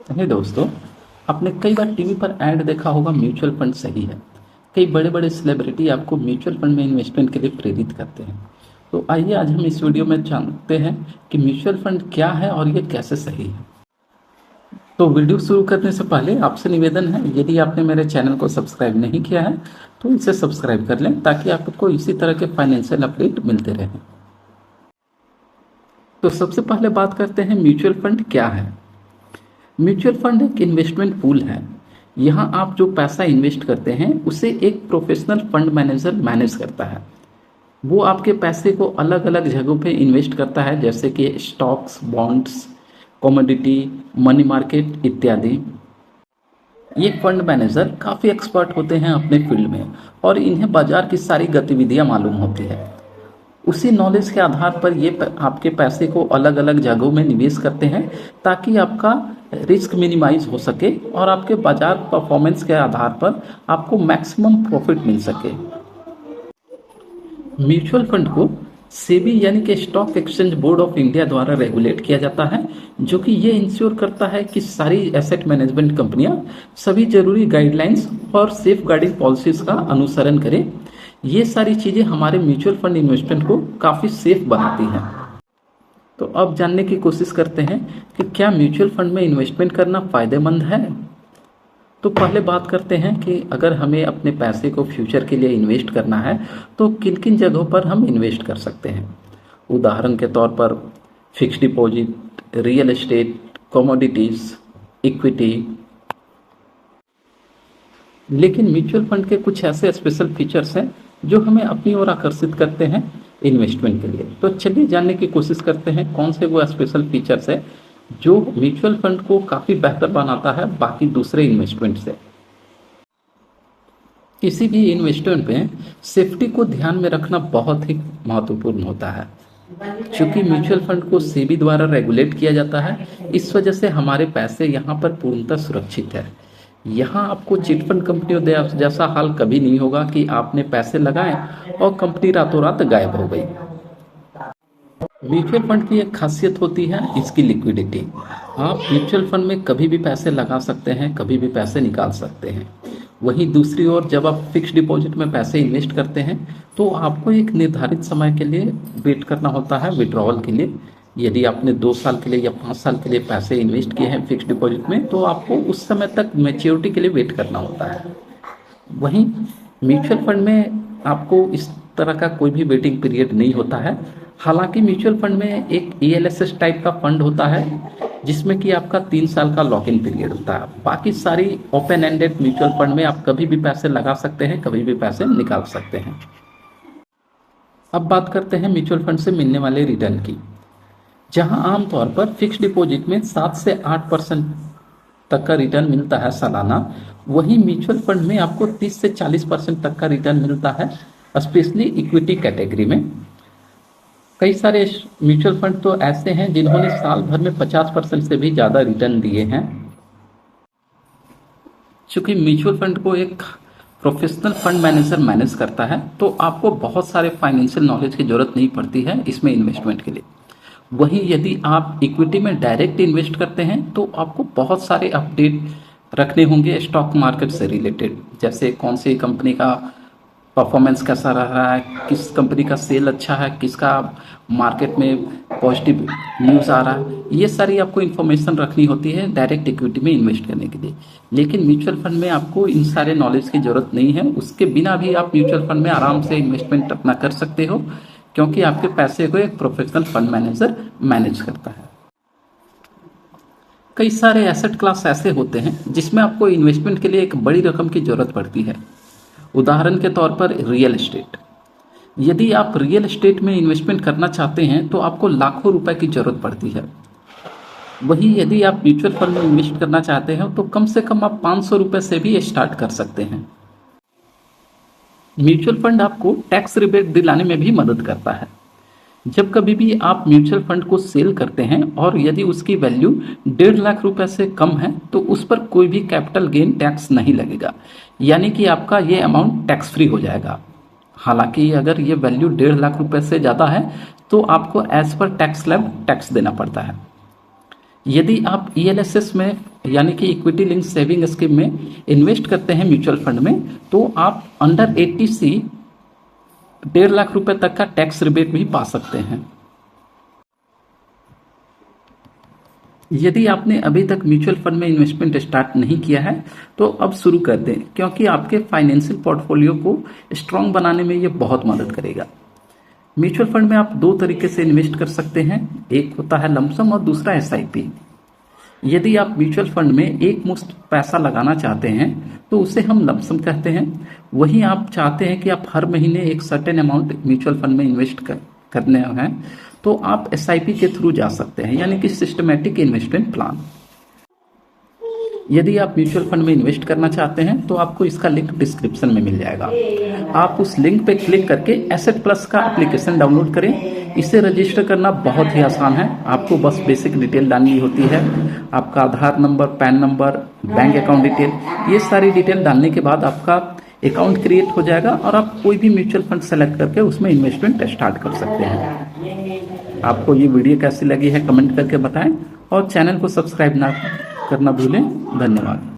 हे दोस्तों, आपने कई बार टीवी पर ऐड देखा होगा म्यूचुअल फंड सही है। कई बड़े बड़े सेलिब्रिटी आपको म्यूचुअल फंड में इन्वेस्टमेंट के लिए प्रेरित करते हैं। तो आइए आज हम इस वीडियो में जानते हैं कि म्यूचुअल फंड क्या है और ये कैसे सही है। तो वीडियो शुरू करने से पहले आपसे निवेदन है, यदि आपने मेरे चैनल को सब्सक्राइब नहीं किया है तो इसे सब्सक्राइब कर लें ताकि आपको इसी तरह के फाइनेंशियल अपडेट मिलते रहें। तो सबसे पहले बात करते हैं म्यूचुअल फंड क्या है। म्यूचुअल फंड एक इन्वेस्टमेंट पूल है। यहाँ आप जो पैसा इन्वेस्ट करते हैं उसे एक प्रोफेशनल फंड मैनेजर मैनेज करता है। वो आपके पैसे को अलग अलग जगहों पे इन्वेस्ट करता है, जैसे कि stocks, bonds, commodity, money market इत्यादि। ये फंड मैनेजर काफ़ी एक्सपर्ट होते हैं अपने फील्ड में और इन्हें बाजार की सारी गतिविधियां मालूम होती है। उसी नॉलेज के आधार पर ये आपके पैसे को अलग अलग जगहों में निवेश करते हैं ताकि आपका रिस्क मिनिमाइज हो सके और आपके बाजार परफॉर्मेंस के आधार पर आपको मैक्सिमम प्रॉफिट मिल सके। म्यूचुअल फंड को सेबी यानी कि stock exchange board of India द्वारा रेगुलेट किया जाता है, जो कि ये इंश्योर करता है कि सारी एसेट मैनेजमेंट कंपनियां सभी जरूरी गाइडलाइंस और सेफ गार्डिंग पॉलिसीज का अनुसरण करें। ये सारी चीज़ें हमारे म्यूचुअल फंड इन्वेस्टमेंट को काफ़ी सेफ बनाती हैं। तो अब जानने की कोशिश करते हैं कि क्या म्यूचुअल फंड में इन्वेस्टमेंट करना फ़ायदेमंद है। तो पहले बात करते हैं कि अगर हमें अपने पैसे को फ्यूचर के लिए इन्वेस्ट करना है तो किन किन जगहों पर हम इन्वेस्ट कर सकते हैं। उदाहरण के तौर पर fixed deposit, real estate, commodities, equity. लेकिन म्यूचुअल फंड के कुछ ऐसे स्पेशल फीचर्स हैं जो हमें अपनी ओर आकर्षित करते हैं इन्वेस्टमेंट के लिए। तो चलिए जानने की कोशिश करते हैं कौन से वो स्पेशल फीचर्स है जो म्यूचुअल फंड को काफ़ी बेहतर बनाता है बाकी दूसरे इन्वेस्टमेंट से। किसी भी इन्वेस्टमेंट में सेफ्टी को ध्यान में रखना बहुत ही महत्वपूर्ण होता है। चूंकि म्यूचुअल फंड को सेबी द्वारा रेगुलेट किया जाता है, इस वजह से हमारे पैसे यहाँ पर पूर्णतः सुरक्षित है। यहाँ आपको चिटफंड कंपनियों जैसा हाल कभी नहीं होगा कि आपने पैसे लगाए और कंपनी रातों रात गायब हो गई। म्यूचुअल फंड की एक खासियत होती है इसकी लिक्विडिटी। आप म्यूचुअल फंड में कभी भी पैसे लगा सकते हैं, कभी भी पैसे निकाल सकते हैं। वहीं दूसरी ओर जब आप फिक्स्ड डिपॉजिट में पैसे इन्वेस्ट करते हैं तो आपको एक निर्धारित समय के लिए वेट करना होता है विड्रॉवल के लिए। यदि आपने 2 साल के लिए या 5 साल के लिए पैसे इन्वेस्ट किए हैं फिक्स्ड डिपॉजिट में तो आपको उस समय तक मैच्योरिटी के लिए वेट करना होता है। वहीं म्यूचुअल फंड में आपको इस तरह का कोई भी वेटिंग पीरियड नहीं होता है। हालांकि म्यूचुअल फंड में एक ELSS टाइप का फंड होता है जिसमें कि आपका 3 साल का लॉक इन पीरियड होता है। बाकी सारी ओपन एंडेड म्यूचुअल फंड में आप कभी भी पैसे लगा सकते हैं, कभी भी पैसे निकाल सकते हैं। अब बात करते हैं म्यूचुअल फंड से मिलने वाले रिटर्न की। जहां आमतौर पर फिक्स्ड डिपॉजिट में 7 से 8% तक का रिटर्न मिलता है सालाना, वहीं म्यूचुअल फंड में आपको 30 से 40% तक का रिटर्न मिलता है, स्पेशली इक्विटी कैटेगरी में। कई सारे म्यूचुअल फंड तो ऐसे हैं जिन्होंने साल भर में 50% से भी ज़्यादा रिटर्न दिए हैं। चूंकि म्यूचुअल फंड को एक प्रोफेशनल फंड मैनेजर मैनेज करता है तो आपको बहुत सारे फाइनेंशियल नॉलेज की जरूरत नहीं पड़ती है इसमें इन्वेस्टमेंट के लिए। वहीं यदि आप इक्विटी में डायरेक्ट इन्वेस्ट करते हैं तो आपको बहुत सारे अपडेट रखने होंगे स्टॉक मार्केट से रिलेटेड, जैसे कौन सी कंपनी का परफॉर्मेंस कैसा रहा है, किस कंपनी का सेल अच्छा है, किसका मार्केट में पॉजिटिव न्यूज़ आ रहा है। ये सारी आपको इन्फॉर्मेशन रखनी होती है डायरेक्ट इक्विटी में इन्वेस्ट करने के लिए। लेकिन म्यूचुअल फंड में आपको इन सारे नॉलेज की ज़रूरत नहीं है। उसके बिना भी आप म्यूचुअल फंड में आराम से इन्वेस्टमेंट अपना कर सकते हो, क्योंकि आपके पैसे को एक प्रोफेशनल फंड मैनेजर मैनेज करता है। कई सारे एसेट क्लास ऐसे होते हैं जिसमें आपको इन्वेस्टमेंट के लिए एक बड़ी रकम की जरूरत पड़ती है। उदाहरण के तौर पर रियल एस्टेट। यदि आप रियल एस्टेट में इन्वेस्टमेंट करना चाहते हैं तो आपको लाखों रुपए की जरूरत पड़ती है। वहीं यदि आप म्यूचुअल फंड में इन्वेस्ट करना चाहते हैं तो कम से कम आप 500 रुपए से भी स्टार्ट कर सकते हैं। म्यूचुअल फंड आपको टैक्स रिबेट दिलाने में भी मदद करता है। जब कभी भी आप म्यूचुअल फंड को सेल करते हैं और यदि उसकी वैल्यू 1.5 लाख रुपए से कम है तो उस पर कोई भी कैपिटल गेन टैक्स नहीं लगेगा, यानी कि आपका ये अमाउंट टैक्स फ्री हो जाएगा। हालांकि अगर ये वैल्यू 1.5 लाख रुपए से ज़्यादा है तो आपको as per tax slab tax देना पड़ता है। यदि आप ELSS में यानी कि इक्विटी लिंक सेविंग स्कीम में इन्वेस्ट करते हैं म्यूचुअल फंड में, तो आप अंडर 80C 1.5 लाख रुपए तक का टैक्स रिबेट भी पा सकते हैं। यदि आपने अभी तक म्यूचुअल फंड में इन्वेस्टमेंट स्टार्ट नहीं किया है तो अब शुरू कर दें, क्योंकि आपके फाइनेंशियल पोर्टफोलियो को स्ट्रांग बनाने में ये बहुत मदद करेगा। म्यूचुअल फंड में आप 2 तरीके से इन्वेस्ट कर सकते हैं, एक होता है लमसम और दूसरा SIP। यदि आप म्यूचुअल फंड में एक मुश्त पैसा लगाना चाहते हैं तो उसे हम लमसम कहते हैं। वहीं आप चाहते हैं कि आप हर महीने एक सर्टेन अमाउंट म्यूचुअल फंड में इन्वेस्ट करने हैं तो आप SIP के थ्रू जा सकते हैं, यानी कि सिस्टमेटिक इन्वेस्टमेंट प्लान। यदि आप म्यूचुअल फंड में इन्वेस्ट करना चाहते हैं तो आपको इसका लिंक डिस्क्रिप्शन में मिल जाएगा। आप उस लिंक पे क्लिक करके एसेट प्लस का एप्लीकेशन डाउनलोड करें। इसे रजिस्टर करना बहुत ही आसान है। आपको बस बेसिक डिटेल डालनी होती है, आपका Aadhaar number, pan number, bank account detail, ये सारी डिटेल डालने के बाद आपका अकाउंट क्रिएट हो जाएगा और आप कोई भी म्यूचुअल फंड सेलेक्ट करके उसमें इन्वेस्टमेंट स्टार्ट कर सकते हैं। आपको ये वीडियो कैसी लगी है कमेंट करके बताएं और चैनल को सब्सक्राइब ना करना भूलें। धन्यवाद।